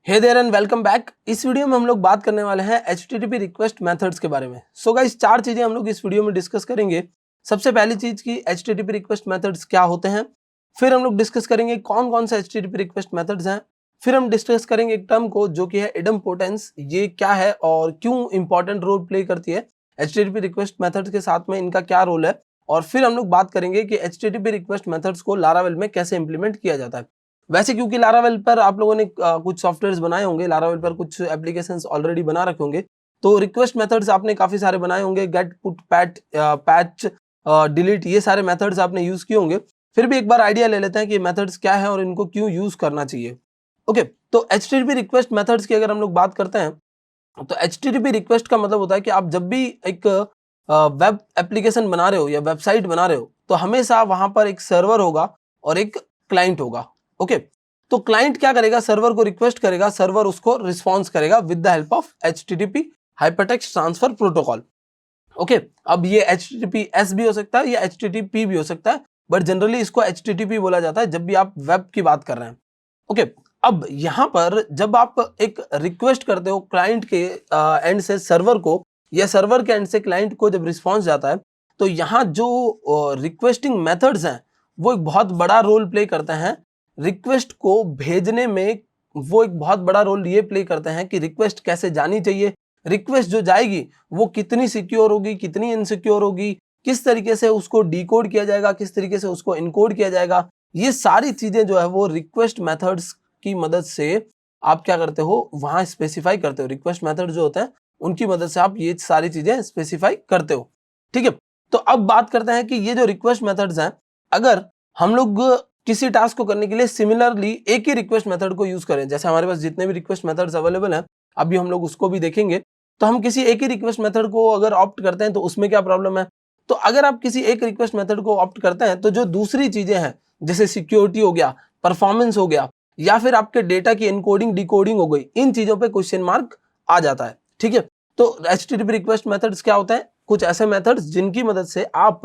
Hey there and welcome back. इस video में हम लोग बात करने वाले हैं HTTP रिक्वेस्ट मेथड्स के बारे में। सो गाइस, 4 चीजें हम लोग इस वीडियो में डिस्कस करेंगे। सबसे पहली चीज की HTTP रिक्वेस्ट मेथड्स क्या होते हैं, फिर हम लोग डिस्कस करेंगे कौन कौन से HTTP रिक्वेस्ट मेथड्स हैं, फिर हम डिस्कस करेंगे एक टर्म को जो कि है इडम्पोटेंस। ये क्या है और क्यों इंपॉर्टेंट रोल प्ले करती है HTTP रिक्वेस्ट मेथड्स के साथ में, इनका क्या रोल है, और फिर हम लोग बात करेंगे कि HTTP रिक्वेस्ट मेथड्स को लारावेल में कैसे इंप्लीमेंट किया जाता है। वैसे क्योंकि लारावेल पर आप लोगों ने कुछ सॉफ्टवेयर्स बनाए होंगे, लारावेल पर कुछ एप्लीकेशंस ऑलरेडी बना रखे होंगे, तो रिक्वेस्ट मेथड्स आपने काफी सारे बनाए होंगे। गेट, पुट, पैच, डिलीट, ये सारे मेथड्स आपने यूज किए होंगे। फिर भी एक बार आइडिया ले लेते हैं कि मेथड्स क्या है और इनको क्यों यूज करना चाहिए। ओके, तो HTTP रिक्वेस्ट मेथड्स की अगर हम लोग बात करते हैं तो HTTP रिक्वेस्ट का मतलब होता है कि आप जब भी एक वेब एप्लीकेशन बना रहे हो या वेबसाइट बना रहे हो तो हमेशा वहां पर एक सर्वर होगा और एक क्लाइंट होगा। ओके, तो क्लाइंट क्या करेगा, सर्वर को रिक्वेस्ट करेगा, सर्वर उसको रिस्पॉन्स करेगा with the help of HTTP hypertext transfer protocol. Okay, अब ये HTTPS भी हो सकता है या HTTP भी हो सकता है, बट जनरली इसको HTTP बोला जाता है जब भी आप वेब की बात कर रहे हैं। ओके, अब यहां पर जब आप एक रिक्वेस्ट करते हो क्लाइंट के एंड से सर्वर को, या सर्वर के एंड से क्लाइंट को जब रिस्पॉन्स जाता है, तो यहाँ जो रिक्वेस्टिंग मेथड्स हैं वो एक बहुत बड़ा रोल प्ले करते हैं रिक्वेस्ट को भेजने में। वो एक बहुत बड़ा रोल ये प्ले करते हैं कि रिक्वेस्ट कैसे जानी चाहिए, रिक्वेस्ट जो जाएगी वो कितनी सिक्योर होगी, कितनी इनसिक्योर होगी, किस तरीके से उसको डिकोड किया जाएगा, किस तरीके से उसको इनकोड किया जाएगा। ये सारी चीजें जो है वो रिक्वेस्ट मेथड्स की मदद से आप क्या करते हो, वहां स्पेसिफाई करते हो। रिक्वेस्ट मेथड जो होते हैं उनकी मदद से आप ये सारी चीजें स्पेसिफाई करते हो। ठीक है, तो अब बात करते हैं कि ये जो रिक्वेस्ट मेथड्स हैं, अगर हम लोग किसी टास्क को करने के लिए सिमिलरली एक ही रिक्वेस्ट मेथड को यूज करें, जैसे हमारे पास जितने भी रिक्वेस्ट मेथड्स अवेलेबल हैं, अभी हम लोग उसको भी देखेंगे, तो हम किसी एक ही रिक्वेस्ट मेथड को अगर ऑप्ट करते हैं तो उसमें क्या प्रॉब्लम है। तो अगर आप किसी एक रिक्वेस्ट मेथड को ऑप्ट करते हैं तो जो दूसरी चीजें हैं जैसे सिक्योरिटी हो गया, परफॉर्मेंस हो गया, या फिर आपके डेटा की एनकोडिंग डिकोडिंग हो गई, इन चीजों पे क्वेश्चन मार्क आ जाता है। ठीक है, तो HTTP रिक्वेस्ट मेथड्स क्या होते हैं, कुछ ऐसे मेथड्स जिनकी मदद से आप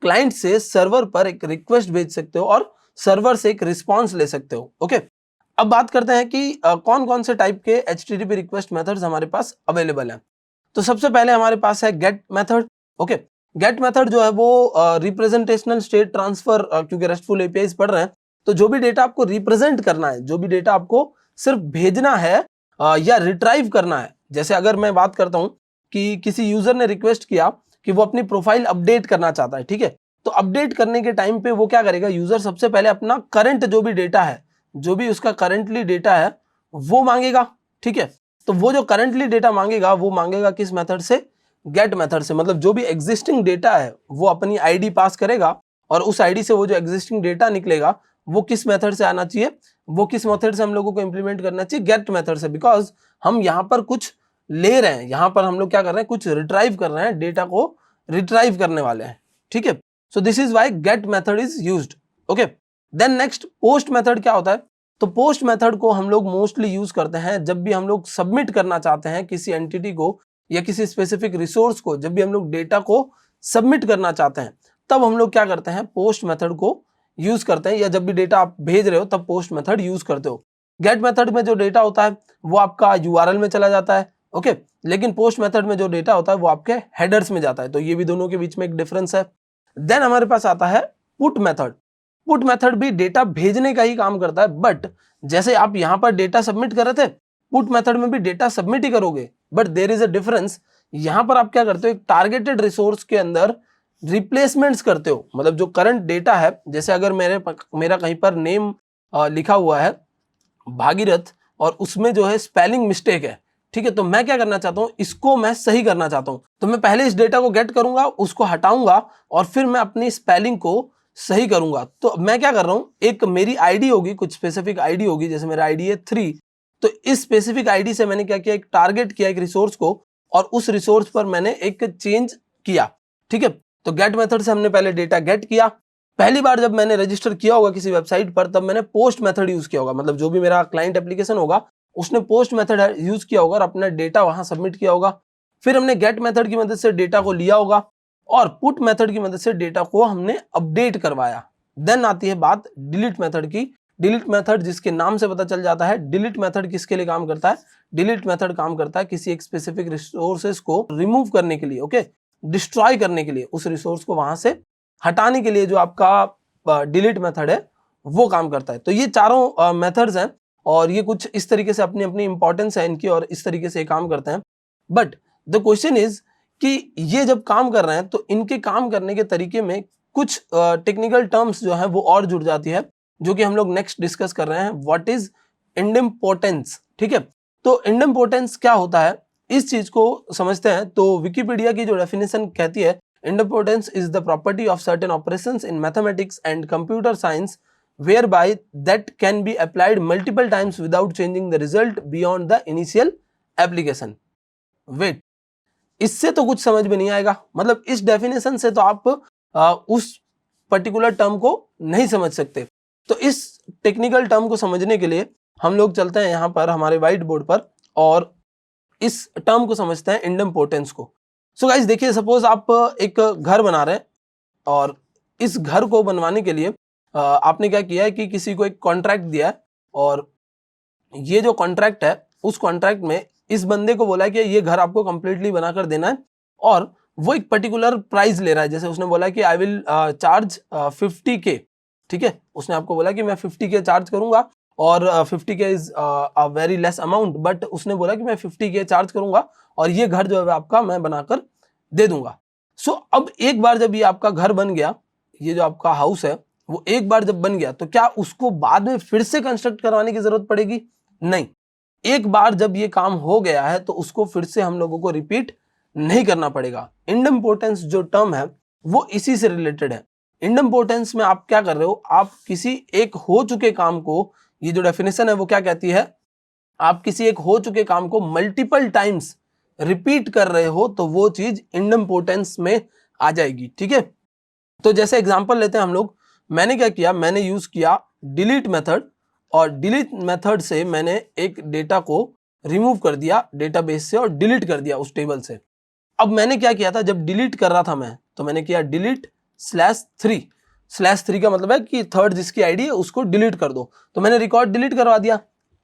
क्लाइंट से सर्वर पर एक रिक्वेस्ट भेज सकते हो और सर्वर से एक रिस्पॉन्स ले सकते हो। ओके, अब बात करते हैं कि कौन कौन से टाइप के HTTP रिक्वेस्ट मेथड्स हमारे पास अवेलेबल हैं। तो सबसे पहले हमारे पास है get method. Okay, get method जो है वो रिप्रेजेंटेशनल स्टेट ट्रांसफर, क्योंकि रेस्टफुल एपीआईज पढ़ रहे हैं, तो जो भी डेटा आपको रिप्रेजेंट करना है, जो भी डेटा आपको सिर्फ भेजना है या रिट्राइव करना है, जैसे अगर मैं बात करता हूं कि किसी यूजर ने रिक्वेस्ट किया कि वो अपनी प्रोफाइल अपडेट करना चाहता है, ठीक है, तो अपडेट करने के टाइम पे वो क्या करेगा, यूजर सबसे पहले अपना करंट जो भी डेटा है, जो भी उसका करंटली डेटा है वो मांगेगा। ठीक है, तो वो जो करंटली डेटा मांगेगा वो मांगेगा किस मेथड से, गेट मेथड से। मतलब जो भी एग्जिस्टिंग डेटा है वो अपनी आईडी पास करेगा और उस आईडी से वो जो एग्जिस्टिंग डेटा निकलेगा वो किस मेथड से आना चाहिए, वो किस मेथड से हम लोगों को इंप्लीमेंट करना चाहिए, गेट मेथड से। बिकॉज हम यहाँ पर कुछ ले रहे हैं, यहाँ पर हम लोग क्या कर रहे हैं, कुछ रिट्राइव कर रहे हैं, डेटा को रिट्राइव करने वाले हैं। ठीक है, so this is why gate method is used. Okay, then next post method क्या होता है। तो पोस्ट मेथड को हम लोग मोस्टली यूज करते हैं जब भी हम लोग सबमिट करना चाहते हैं किसी एंटिटी को या किसी स्पेसिफिक रिसोर्स को, जब भी हम लोग डेटा को सबमिट करना चाहते हैं तब हम लोग क्या करते हैं, पोस्ट मेथड को यूज करते हैं, या जब भी डेटा आप भेज रहे हो तब पोस्ट मेथड यूज करते हो। गेट मेथड में जो डेटा होता है वो आपका URL में चला जाता है। ओके, लेकिन पोस्ट मेथड में जो डेटा होता है वो आपके हेडर्स में जाता है, तो ये भी दोनों के बीच में एक डिफरेंस है। देन हमारे पास आता है पुट मेथड। पुट मेथड भी डेटा भेजने का ही काम करता है, बट जैसे आप यहां पर डेटा सबमिट कर रहे थे, पुट मेथड में भी डेटा सबमिट ही करोगे, but there is a difference. यहां पर आप क्या करते हो, एक टारगेटेड रिसोर्स के अंदर रिप्लेसमेंट्स करते हो। मतलब जो करंट डेटा है, जैसे अगर मेरा कहीं पर नेम लिखा हुआ है भागीरथ और उसमें जो है स्पेलिंग मिस्टेक है, ठीक है, तो मैं क्या करना चाहता हूं, इसको मैं सही करना चाहता हूं, तो मैं पहले इस डेटा को गेट करूंगा, उसको हटाऊंगा और फिर मैं अपनी स्पेलिंग को सही करूंगा। तो मैं क्या कर रहा हूं, एक मेरी आईडी होगी, कुछ स्पेसिफिक आईडी होगी, जैसे मेरा आईडी है 3, तो इस स्पेसिफिक आईडी से मैंने क्या किया, एक टारगेट किया एक रिसोर्स को और उस रिसोर्स पर मैंने एक चेंज किया। ठीक है, तो गेट मेथड से हमने पहले डेटा गेट किया। पहली बार जब मैंने रजिस्टर किया होगा किसी वेबसाइट पर तब मैंने पोस्ट मेथड यूज किया होगा। मतलब जो भी मेरा क्लाइंट एप्लीकेशन होगा उसने पोस्ट मेथड यूज किया होगा और अपना डेटा वहां सबमिट किया होगा। फिर हमने गेट मेथड की मदद से डेटा को लिया होगा और पुट मेथड की मदद से डेटा को हमने अपडेट करवाया। देन आती है बात डिलीट मेथड की। डिलीट मेथड जिसके नाम से पता चल जाता है, डिलीट मेथड किसके लिए काम करता है, डिलीट मेथड काम करता है किसी एक स्पेसिफिक रिसोर्सेस को रिमूव करने के लिए, ओके, डिस्ट्रॉय करने के लिए, उस रिसोर्स को वहां से हटाने के लिए जो आपका डिलीट मेथड है वो काम करता है। तो ये चारों मेथड्स हैं और ये कुछ इस तरीके से अपनी अपनी इंपॉर्टेंस है इनकी और इस तरीके से ये काम करते हैं। बट द क्वेश्चन इज कि ये जब काम कर रहे हैं तो इनके काम करने के तरीके में कुछ टेक्निकल टर्म्स जो है वो और जुड़ जाती है, जो कि हम लोग नेक्स्ट डिस्कस कर रहे हैं। व्हाट इज इंडिम्पोर्टेंस, ठीक है। तो इंडिम्पोर्टेंस क्या होता है इस चीज को समझते हैं। तो विकिपीडिया की जो डेफिनेशन कहती है, idempotence is the property of certain operations in mathematics and computer science whereby that can be applied multiple times without changing the result beyond the initial application. Wait, इससे तो कुछ समझ में नहीं आएगा, मतलब इस डेफिनेशन से तो आप उस पर्टिकुलर टर्म को नहीं समझ सकते। तो इस टेक्निकल टर्म को समझने के लिए हम लोग चलते हैं यहाँ पर हमारे व्हाइट बोर्ड पर और इस टर्म को समझते हैं, इंडिम्पोर्टेंस को। सो गाइस देखिए, सपोज आप एक घर बना रहे हैं और इस घर को बनवाने के लिए आपने क्या किया है कि किसी को एक कॉन्ट्रैक्ट दिया है और ये जो कॉन्ट्रैक्ट है उस कॉन्ट्रैक्ट में इस बंदे को बोला कि ये घर आपको कंप्लीटली बनाकर देना है और वो एक पर्टिकुलर प्राइस ले रहा है। जैसे उसने बोला कि आई विल चार्ज 50K, ठीक है, उसने आपको बोला कि मैं 50K चार्ज करूंगा और 50K is a very less amount, but उसने बोला कि मैं 50K चार्ज करूंगा और ये घर जो है आपका मैं बनाकर दे दूंगा। सो अब एक बार जब ये आपका घर बन गया, ये जो आपका हाउस है वो एक बार जब बन गया तो क्या उसको बाद में फिर से कंस्ट्रक्ट करवाने की जरूरत पड़ेगी? नहीं, एक बार जब ये काम हो गया है तो उसको फिर से हम लोगों को रिपीट नहीं करना पड़ेगा। इंडिम्पोर्टेंस जो टर्म है वो इसी से रिलेटेड है। इंडिम्पोर्टेंस में आप क्या कर रहे हो, आप किसी एक हो चुके काम को, ये जो डेफिनेशन है वो क्या कहती है, आप किसी एक हो चुके काम को मल्टीपल टाइम्स रिपीट कर रहे हो तो वो चीज इंडिम्पोर्टेंस में आ जाएगी, ठीक है। तो जैसे एग्जांपल लेते हैं हम लोग, मैंने क्या किया, मैंने यूज किया डिलीट मेथड और डिलीट मेथड से मैंने एक डेटा को रिमूव कर दिया डेटाबेस से और डिलीट कर दिया उस टेबल से। अब मैंने क्या किया था, जब डिलीट कर रहा था मैं तो मैंने किया डिलीट /3 का मतलब है कि थर्ड जिसकी आईडी है उसको डिलीट कर दो, तो मैंने रिकॉर्ड डिलीट करवा दिया।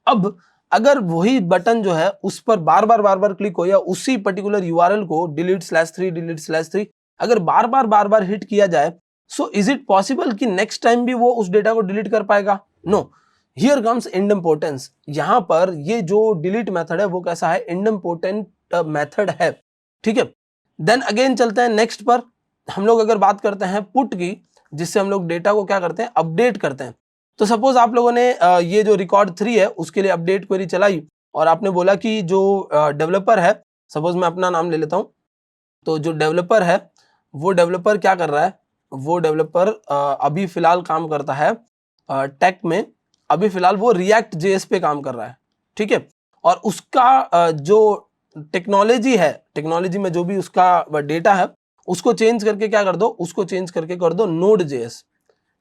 अब अगर वही बटन जो है उस पर बार बार क्लिक हो या उसी पर्टिकुलर यूआरएल को डिलीट/3 अगर बार बार हिट किया जाए, सो इज इट पॉसिबल कि नेक्स्ट टाइम भी वो उस डेटा को डिलीट कर पाएगा? No, here comes the importance. यहां पर ये जो डिलीट मेथड है वो कैसा है, इंडिम्पोर्टेंट मेथड है, ठीक है। देन अगेन चलते हैं नेक्स्ट पर। हम लोग अगर बात करते हैं पुट की, जिससे हम लोग डेटा को क्या करते हैं, अपडेट करते हैं। तो सपोज आप लोगों ने ये जो रिकॉर्ड 3 है उसके लिए अपडेट क्वेरी चलाई और आपने बोला कि जो डेवलपर है, सपोज मैं अपना नाम ले लेता हूं, तो जो डेवलपर है वो डेवलपर क्या कर रहा है, वो डेवलपर अभी फिलहाल काम करता है टेक में, अभी फिलहाल वो रिएक्ट जेएस पे काम कर रहा है, ठीक है। और उसका जो टेक्नोलॉजी है, टेक्नोलॉजी में जो भी उसका डेटा है उसको चेंज करके क्या कर दो, उसको चेंज करके कर दो नोड जेएस,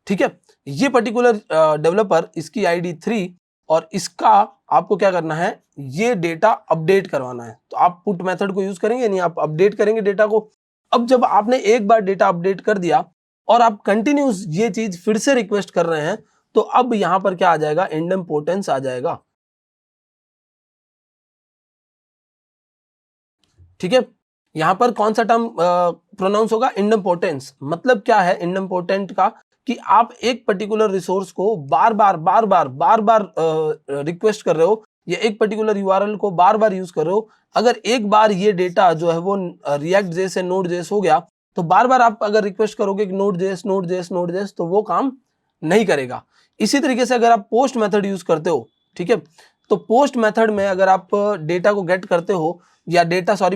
ठीक है। ये पर्टिकुलर डेवलपर, इसकी आईडी 3 और इसका आपको क्या करना है, ये डेटा अपडेट करवाना है। तो आप पुट मेथड को यूज करेंगे, नहीं आप अपडेट करेंगे डेटा को। अब जब आपने एक बार डेटा अपडेट कर दिया और आप कंटिन्यूस ये चीज फिर से रिक्वेस्ट कर रहे हैं, तो अब यहां पर क्या आ जाएगा, इंडिम्पोर्टेंस आ जाएगा, ठीक है। यहां पर कौन सा टर्म प्रोनाउंस होगा, इंडिम्पोर्टेंस। मतलब क्या है इंडिम्पोर्टेंट का, कि आप एक पर्टिकुलर रिसोर्स को बार बार रिक्वेस्ट कर रहे हो या एक पर्टिकुलर यूआरएल को बार बार यूज कर रहे हो। अगर एक बार ये डेटा जो है वो रिएक्ट जेएस से नोड जेएस हो गया, तो बार बार आप अगर रिक्वेस्ट करोगे कि नोड जेएस तो वो काम नहीं करेगा। इसी तरीके से अगर आप पोस्ट मेथड यूज करते हो, ठीक है, तो पोस्ट मेथड में अगर आप डेटा को गेट करते हो या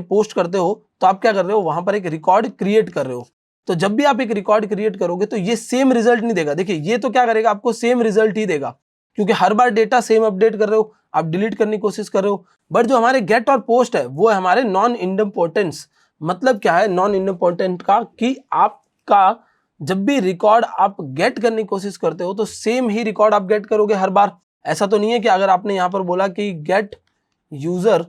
पोस्ट करते हो, तो आप क्या कर रहे हो, वहां पर एक रिकॉर्ड क्रिएट कर रहे हो। तो जब भी आप एक रिकॉर्ड क्रिएट करोगे तो ये सेम रिजल्ट नहीं देगा। देखिए ये तो क्या करेगा, आपको सेम रिजल्ट ही देगा, क्योंकि हर बार डेटा सेम अपडेट कर रहे हो, आप डिलीट करने की कोशिश कर रहे हो। बट जो हमारे गेट और पोस्ट है वो है हमारे नॉन इंडिम्पोर्टेंस। मतलब क्या है नॉन इंडिम्पोर्टेंट का, कि आपका जब भी रिकॉर्ड आप गेट करने की कोशिश करते हो तो सेम ही रिकॉर्ड आप गेट करोगे हर बार। ऐसा तो नहीं है कि अगर आपने यहां पर बोला कि गेट यूजर,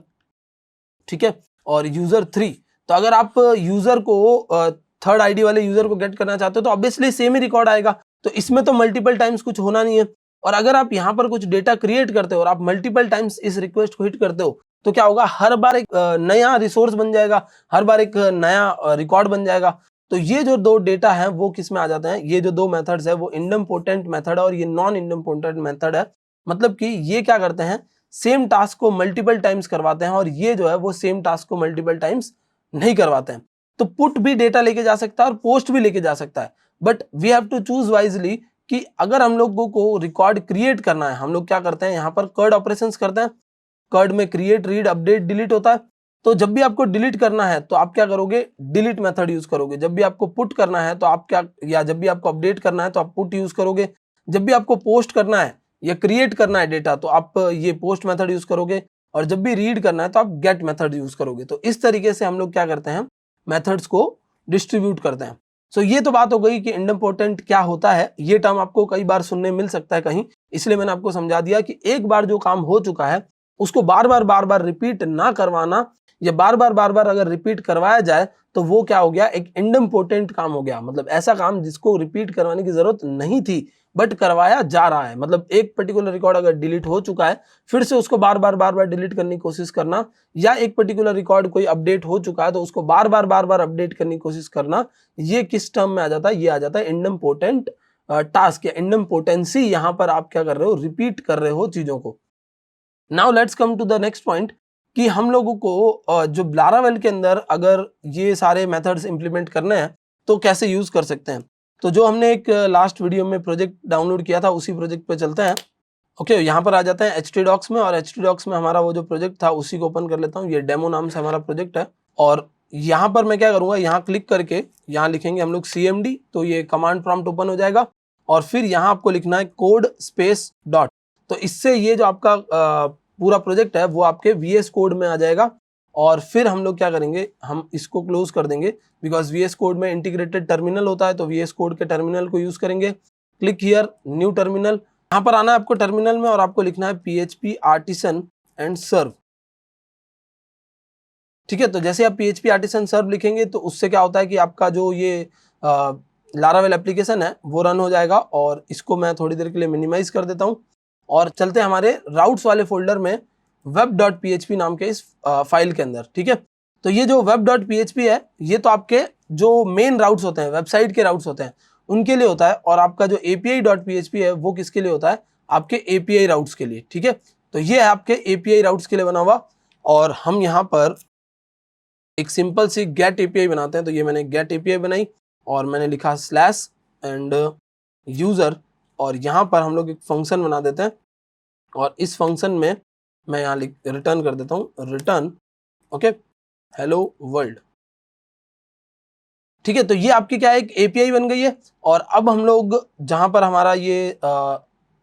ठीक है, और यूजर 3, तो अगर आप यूजर को थर्ड आईडी वाले यूजर को गेट करना चाहते हो तो ऑब्वियसली सेम ही रिकॉर्ड आएगा। तो इसमें तो मल्टीपल टाइम्स कुछ होना नहीं है। और अगर आप यहाँ पर कुछ डेटा क्रिएट करते हो और आप मल्टीपल टाइम्स इस रिक्वेस्ट को हिट करते हो तो क्या होगा, हर बार एक नया रिसोर्स बन जाएगा, हर बार एक नया रिकॉर्ड बन जाएगा। तो ये जो दो डेटा है वो किस में आ जाते हैं, ये जो दो मेथड्स है वो इंडम्पोर्टेंट मेथड है और ये नॉन इंडम्पोर्टेंट मेथड है। मतलब कि ये क्या करते हैं, सेम टास्क को मल्टीपल टाइम्स करवाते हैं और ये जो है वो सेम टास्क को मल्टीपल टाइम्स नहीं करवाते हैं। तो पुट भी डेटा लेके जा सकता है और पोस्ट भी लेके जा सकता है, but we have to choose wisely कि अगर हम लोगों को रिकॉर्ड क्रिएट करना है, हम लोग क्या करते हैं, यहाँ पर कर्ड ऑपरेशंस करते हैं। कर्ड में क्रिएट, रीड, अपडेट, डिलीट होता है। तो जब भी आपको डिलीट करना है तो आप क्या करोगे, डिलीट मेथड यूज करोगे। जब भी आपको पुट करना है तो आप क्या, या जब भी आपको अपडेट करना है तो आप पुट यूज करोगे। जब भी आपको पोस्ट करना है या क्रिएट करना है डेटा तो आप ये पोस्ट मेथड यूज करोगे, और जब भी रीड करना है तो आप गेट मेथड यूज करोगे। तो इस तरीके से हम लोग क्या करते हैं, मेथड्स को डिस्ट्रीब्यूट करते हैं। सो ये तो बात हो गई कि इंडम्पोर्टेंट क्या होता है। ये टर्म आपको कई बार सुनने मिल सकता है कहीं, इसलिए मैंने आपको समझा दिया कि एक बार जो काम हो चुका है उसको बार बार रिपीट ना करवाना, या बार बार अगर रिपीट करवाया जाए तो वो क्या हो गया, एक इंडम्पोर्टेंट काम हो गया। मतलब ऐसा काम जिसको रिपीट करवाने की जरूरत नहीं थी बट करवाया जा रहा है। मतलब एक पर्टिकुलर रिकॉर्ड अगर डिलीट हो चुका है, फिर से उसको बार बार डिलीट करने की कोशिश करना, या एक पर्टिकुलर रिकॉर्ड कोई अपडेट हो चुका है तो उसको बार बार अपडेट करने की कोशिश करना, ये किस टर्म में आ जाता है, ये आ जाता है इंडम्पोर्टेंट टास्क या इंडम्पोर्टेंसी। यहां पर आप क्या कर रहे हो, रिपीट कर रहे हो चीजों को। Now let's come to the next point कि हम लोगों को जो लारावेल के अंदर अगर ये सारे मेथड्स इंप्लीमेंट करने हैं तो कैसे यूज कर सकते हैं। तो जो हमने एक लास्ट वीडियो में प्रोजेक्ट डाउनलोड किया था उसी प्रोजेक्ट पे चलते हैं। ओके, यहाँ पर आ जाते हैं htdocs में, और htdocs में हमारा वो जो प्रोजेक्ट था उसी को ओपन कर लेता हूँ। ये डेमो नाम से हमारा प्रोजेक्ट है, और यहाँ पर मैं क्या करूँगा, यहाँ क्लिक करके यहाँ लिखेंगे हम लोग cmd, तो ये कमांड प्रॉम्प्ट ओपन हो जाएगा। और फिर यहाँ आपको लिखना है कोड स्पेस डॉट, तो इससे ये जो आपका पूरा प्रोजेक्ट है वो आपके VS कोड में आ जाएगा। और फिर हम लोग क्या करेंगे, हम इसको क्लोज कर देंगे, बिकॉज VS कोड में इंटीग्रेटेड टर्मिनल होता है, तो VS कोड के टर्मिनल को यूज करेंगे। क्लिक हियर, न्यू टर्मिनल, यहाँ पर आना है आपको टर्मिनल में और आपको लिखना है PHP आर्टिसन एंड सर्व। ठीक है, तो जैसे आप PHP आर्टिसन सर्व लिखेंगे तो उससे क्या होता है कि आपका जो ये लारावेल एप्लीकेशन है वो रन हो जाएगा। और इसको मैं थोड़ी देर के लिए मिनिमाइज कर देता हूँ और चलते हैं हमारे राउट्स वाले फोल्डर में web.php नाम के इस फाइल के अंदर। ठीक है, तो ये जो web.php है ये तो आपके जो मेन राउट्स होते हैं, वेबसाइट के राउट्स होते हैं, उनके लिए होता है। और आपका जो API.php है वो किसके लिए होता है, आपके API राउट्स के लिए। ठीक है, तो ये है आपके API राउट्स के लिए बना हुआ। और हम यहाँ पर एक सिंपल सी गेट API बनाते हैं। तो ये मैंने गेट API बनाई और मैंने लिखा स्लैश एंड यूजर, और यहाँ पर हम लोग एक फंक्शन बना देते हैं। और इस फंक्शन में मैं यहाँ रिटर्न कर देता हूँ, रिटर्न ओके हेलो वर्ल्ड। ठीक है, तो ये आपकी क्या है, एक API बन गई है। और अब हम लोग जहाँ पर हमारा ये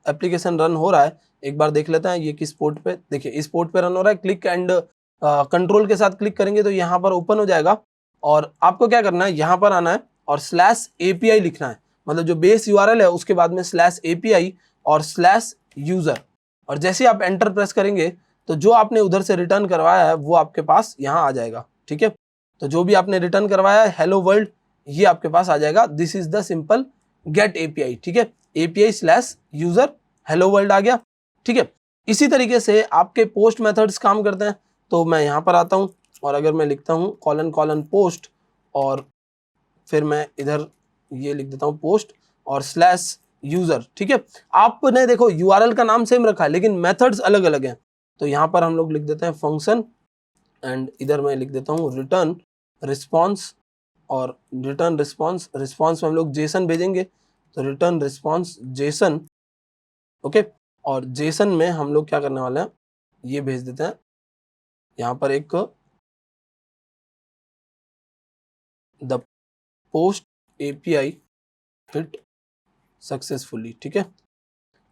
एप्लीकेशन रन हो रहा है, एक बार देख लेते हैं ये किस पोर्ट पे। देखिए इस पोर्ट पे रन हो रहा है। क्लिक एंड कंट्रोल के साथ क्लिक करेंगे तो यहाँ पर ओपन हो जाएगा। और आपको क्या करना है, यहाँ पर आना है और स्लैश API लिखना है। मतलब जो बेस URL है उसके बाद में स्लैश API और स्लैश यूजर, और जैसे आप एंटर प्रेस करेंगे तो जो आपने उधर से रिटर्न करवाया है वो आपके पास यहाँ आ जाएगा। ठीक है, तो जो भी आपने रिटर्न करवाया है हेलो वर्ल्ड, ये आपके पास आ जाएगा। This is the simple get API। ठीक है, API slash user hello world आ गया। ठीक है, इसी तरीके से आपके पोस्ट मेथड्स काम करते हैं। तो मैं यहाँ पर आता हूँ और अगर मैं लिखता हूँ कॉलन पोस्ट, और फिर मैं इधर ये लिख देता हूँ पोस्ट और स्लैश यूजर। ठीक है, आपने देखो URL का नाम सेम रखा है लेकिन मेथड्स अलग अलग हैं। तो यहाँ पर हम लोग लिख देते हैं फंक्शन, एंड इधर मैं लिख देता हूँ रिटर्न रिस्पॉन्स, और रिटर्न रिस्पॉन्स में हम लोग जेसन भेजेंगे, तो रिटर्न रिस्पॉन्स जेसन। ओके, और जेसन में हम लोग क्या करने वाले हैं, ये भेज देते हैं यहाँ पर एक the post API hit successfully. ठीक है,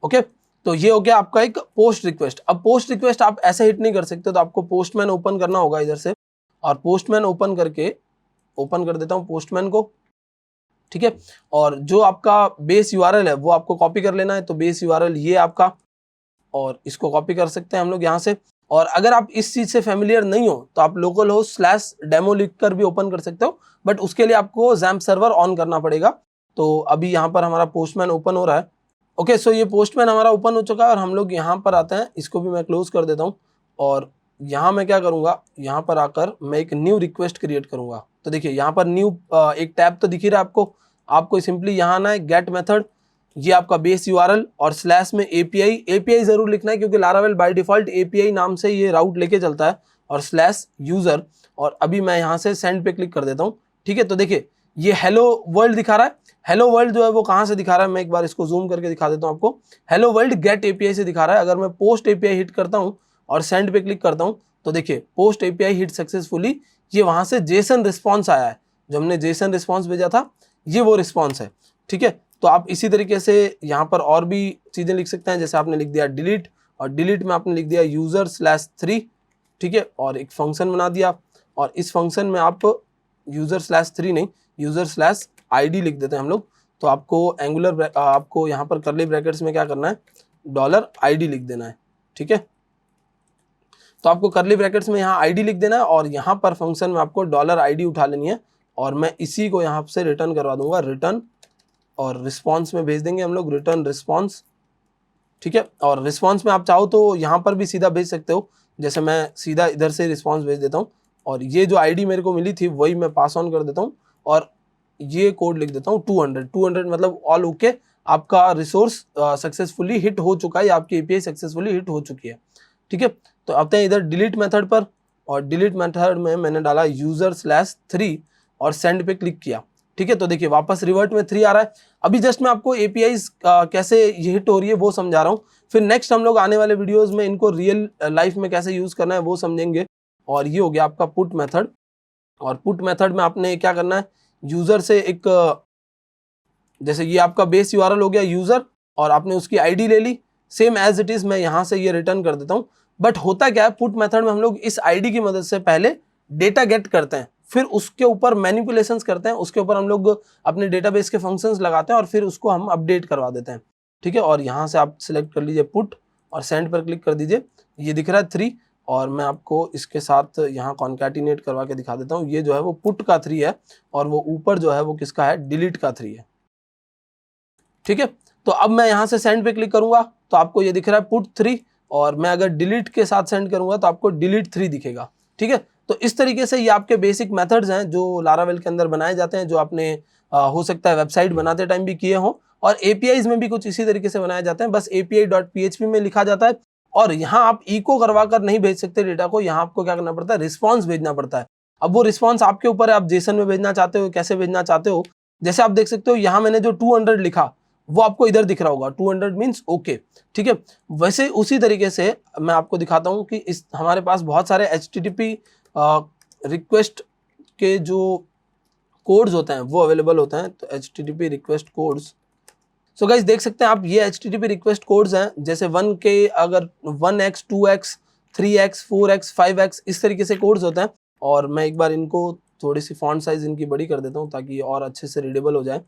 ओके, तो ये हो गया आपका एक पोस्ट रिक्वेस्ट। अब पोस्ट रिक्वेस्ट आप ऐसे हिट नहीं कर सकते, तो आपको पोस्टमैन ओपन करना होगा इधर से, और पोस्टमैन ओपन करके ओपन कर देता हूँ पोस्टमैन को। ठीक है, और जो आपका बेस URL है वो आपको कॉपी कर लेना है। तो बेस URL ये आपका, और इसको कॉपी कर सकते हैं हम लोग यहाँ से। और अगर आप इस चीज से फेमिलियर नहीं हो तो आप लोकल हो स्लैश डेमो लिख कर भी ओपन कर सकते हो, बट उसके लिए आपको XAMPP सर्वर ऑन करना पड़ेगा। तो अभी यहाँ पर हमारा पोस्टमैन ओपन हो रहा है। ओके, सो ये पोस्टमैन हमारा ओपन हो चुका है और हम लोग यहाँ पर आते हैं, इसको भी मैं क्लोज कर देता हूँ और यहाँ मैं क्या करूँगा, यहाँ पर आकर मैं एक न्यू रिक्वेस्ट क्रिएट करूँगा। तो देखिए यहाँ पर न्यू एक टैब तो दिख ही रहा है आपको सिंपली यहाँ आना है, गेट मेथड, ये आपका बेस यूआरएल और स्लैश में एपीआई जरूर लिखना है क्योंकि लारावेल बाय डिफॉल्ट एपीआई नाम से ये राउट लेके चलता है, और स्लैश यूजर। और अभी मैं यहाँ से सेंड पे क्लिक कर देता हूँ। ठीक है, तो देखिए ये हेलो वर्ल्ड दिखा रहा है। हेलो वर्ल्ड जो है वो कहाँ से दिखा रहा है, मैं एक बार इसको जूम करके दिखा देता हूँ आपको। हेलो वर्ल्ड गेट एपीआई से दिखा रहा है। अगर मैं पोस्ट एपीआई हिट करता हूँ और सेंड पे क्लिक करता हूँ तो देखिए पोस्ट एपीआई हिट सक्सेसफुली, ये वहां से जेसन रिस्पॉन्स आया है, जो हमने जेसन रिस्पॉन्स भेजा था ये वो रिस्पॉन्स है। ठीक है, तो आप इसी तरीके से यहाँ पर और भी चीजें लिख सकते हैं, जैसे आपने लिख दिया डिलीट, और डिलीट में आपने लिख दिया user/3। ठीक है, और एक फंक्शन बना दिया, और इस फंक्शन में आप user/3 नहीं, user/id लिख देते हैं हम लोग। तो आपको आपको यहाँ पर कर्ली ब्रैकेट्स में क्या करना है, $id लिख देना है। ठीक है, तो आपको कर्ली ब्रैकेट्स में यहाँ आईडी लिख देना है और यहाँ पर फंक्शन में आपको $id उठा लेनी है, और मैं इसी को यहाँ से रिटर्न करवा दूंगा, रिटर्न, और रिस्पॉन्स में भेज देंगे हम लोग रिटर्न रिस्पॉन्स। ठीक है, और रिस्पॉन्स में आप चाहो तो यहाँ पर भी सीधा भेज सकते हो, जैसे मैं सीधा इधर से रिस्पॉन्स भेज देता हूँ, और ये जो आईडी मेरे को मिली थी वही मैं पास ऑन कर देता हूँ, और ये कोड लिख देता हूँ 200 मतलब ऑल ओके, आपका रिसोर्स सक्सेसफुली हिट हो चुका है, आपकी एपीआई सक्सेसफुली हिट हो चुकी है। ठीक है, तो अब इधर डिलीट मेथड पर, और डिलीट मेथड में मैंने डाला user/3 और सेंड पे क्लिक किया। ठीक है, तो देखिए वापस रिवर्ट में 3 आ रहा है। अभी जस्ट मैं आपको एपीआई कैसे ये हिट हो रही है वो समझा रहा हूँ, फिर नेक्स्ट हम लोग आने वाले वीडियोस में इनको रियल लाइफ में कैसे यूज करना है वो समझेंगे। और ये हो गया आपका पुट मेथड, और पुट मेथड में आपने क्या करना है, यूजर से एक जैसे ये आपका बेस यूआरएल हो गया यूजर, और आपने उसकी आईडी ले ली, सेम एज इट इज मैं यहाँ से ये रिटर्न कर देता हूँ। बट होता क्या है, पुट मेथड में हम लोग इस आईडी की मदद से पहले डेटा गेट करते हैं, फिर उसके ऊपर मैनिपुलेशंस करते हैं, उसके ऊपर हम लोग अपने डेटाबेस के फंक्शंस लगाते हैं और फिर उसको हम अपडेट करवा देते हैं। ठीक है, और यहाँ से आप सिलेक्ट कर लीजिए पुट और सेंड पर क्लिक कर दीजिए, ये दिख रहा है 3, और मैं आपको इसके साथ यहाँ कॉन्कैटिनेट करवा के दिखा देता हूँ। ये जो है वो पुट का 3 है, और वो ऊपर जो है वो किसका है, डिलीट का 3 है। ठीक है, तो अब मैं यहाँ से सेंड पे क्लिक करूंगा तो आपको ये दिख रहा है पुट 3, और मैं अगर डिलीट के साथ सेंड करूंगा तो आपको डिलीट 3 दिखेगा। ठीक है, तो इस तरीके से ये आपके बेसिक मेथड्स हैं जो लारावेल के अंदर बनाए जाते हैं, जो आपने हो सकता है वेबसाइट बनाते टाइम भी किए हो, और एपीआईज में भी कुछ इसी तरीके से बनाए जाते हैं, बस api.php में लिखा जाता है। और यहाँ आप इको करवा कर नहीं भेज सकते डेटा को, यहाँ आपको क्या करना पड़ता है, रिस्पॉन्स भेजना पड़ता है। अब वो रिस्पॉन्स आपके ऊपर है, आप जेसन में भेजना चाहते हो, कैसे भेजना चाहते हो। जैसे आप देख सकते हो यहाँ मैंने जो 200 लिखा वो आपको इधर दिख रहा होगा, 200 मीन्स ओके। ठीक है, वैसे उसी तरीके से मैं आपको दिखाता हूँ कि इस हमारे पास बहुत सारे HTTP रिक्वेस्ट के जो कोड्स होते हैं वो अवेलेबल होते हैं, तो HTTP request codes. So guys देख सकते हैं आप, ये HTTP रिक्वेस्ट कोड्स हैं, जैसे 1 के अगर 1x 2x 3x 4x 5x इस तरीके से कोड्स होते हैं। और मैं एक बार इनको थोड़ी सी फॉन्ट साइज इनकी बड़ी कर देता हूँ ताकि ये और अच्छे से रीडेबल हो जाए।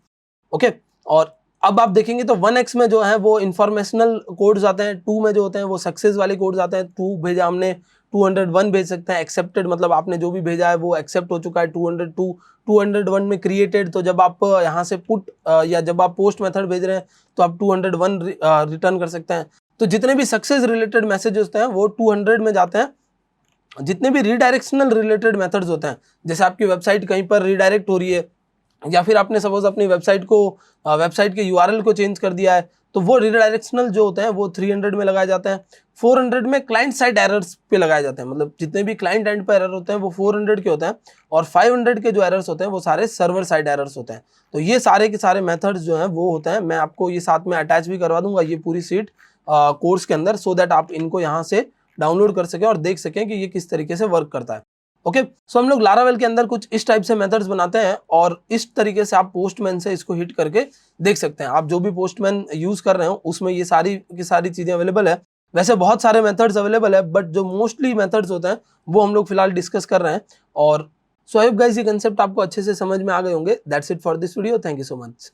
ओके, और अब आप देखेंगे तो 1x में जो है वो इंफॉर्मेशनल कोड्स आते हैं, 2 में जो होते हैं वो सक्सेस वाले कोड्स आते हैं। 2 भेजा हमने, 201 भेज सकते हैं, एक्सेप्टेड मतलब आपने जो भी भेजा है वो एक्सेप्ट हो चुका है। 202 201 में क्रिएटेड, तो जब आप यहाँ से पुट या जब आप पोस्ट मेथड भेज रहे हैं तो आप 201 रिटर्न कर सकते हैं। तो जितने भी सक्सेस रिलेटेड मैसेज होते हैं वो 200 में जाते हैं। जितने भी रीडायरेक्शनल रिलेटेड मेथड्स होते हैं, जैसे आपकी वेबसाइट कहीं पर रीडायरेक्ट हो रही है, या फिर आपने सपोज अपनी वेबसाइट के यूआरएल को चेंज कर दिया है, तो वो रीडायरेक्शनल जो होते हैं वो 300 में लगाए जाते हैं। 400 में क्लाइंट साइड एरर्स पे लगाए जाते हैं, मतलब जितने भी क्लाइंट एंड पर एरर होते हैं वो 400 के होते हैं, और 500 के जो एरर्स होते हैं वो सारे सर्वर साइड एरर्स होते हैं। तो ये सारे के सारे मेथड्स जो हैं वो होते हैं। मैं आपको ये साथ में अटैच भी करवा दूंगा ये पूरी सीट कोर्स के अंदर, सो दैट आप इनको यहाँ से डाउनलोड कर सकें और देख सकें कि ये किस तरीके से वर्क करता है। ओके, सो हम लोग लारावेल के अंदर कुछ इस टाइप से मेथड्स बनाते हैं, और इस तरीके से आप पोस्टमैन से इसको हिट करके देख सकते हैं। आप जो भी पोस्टमैन यूज कर रहे हो उसमें ये सारी की सारी चीजें अवेलेबल है। वैसे बहुत सारे मेथड्स अवेलेबल है, बट जो मोस्टली मेथड्स होते हैं वो हम लोग फिलहाल डिस्कस कर रहे हैं। और सो आई होप गाइस ये कंसेप्ट आपको अच्छे से समझ में आ गए होंगे। That's it for this video, thank you so much.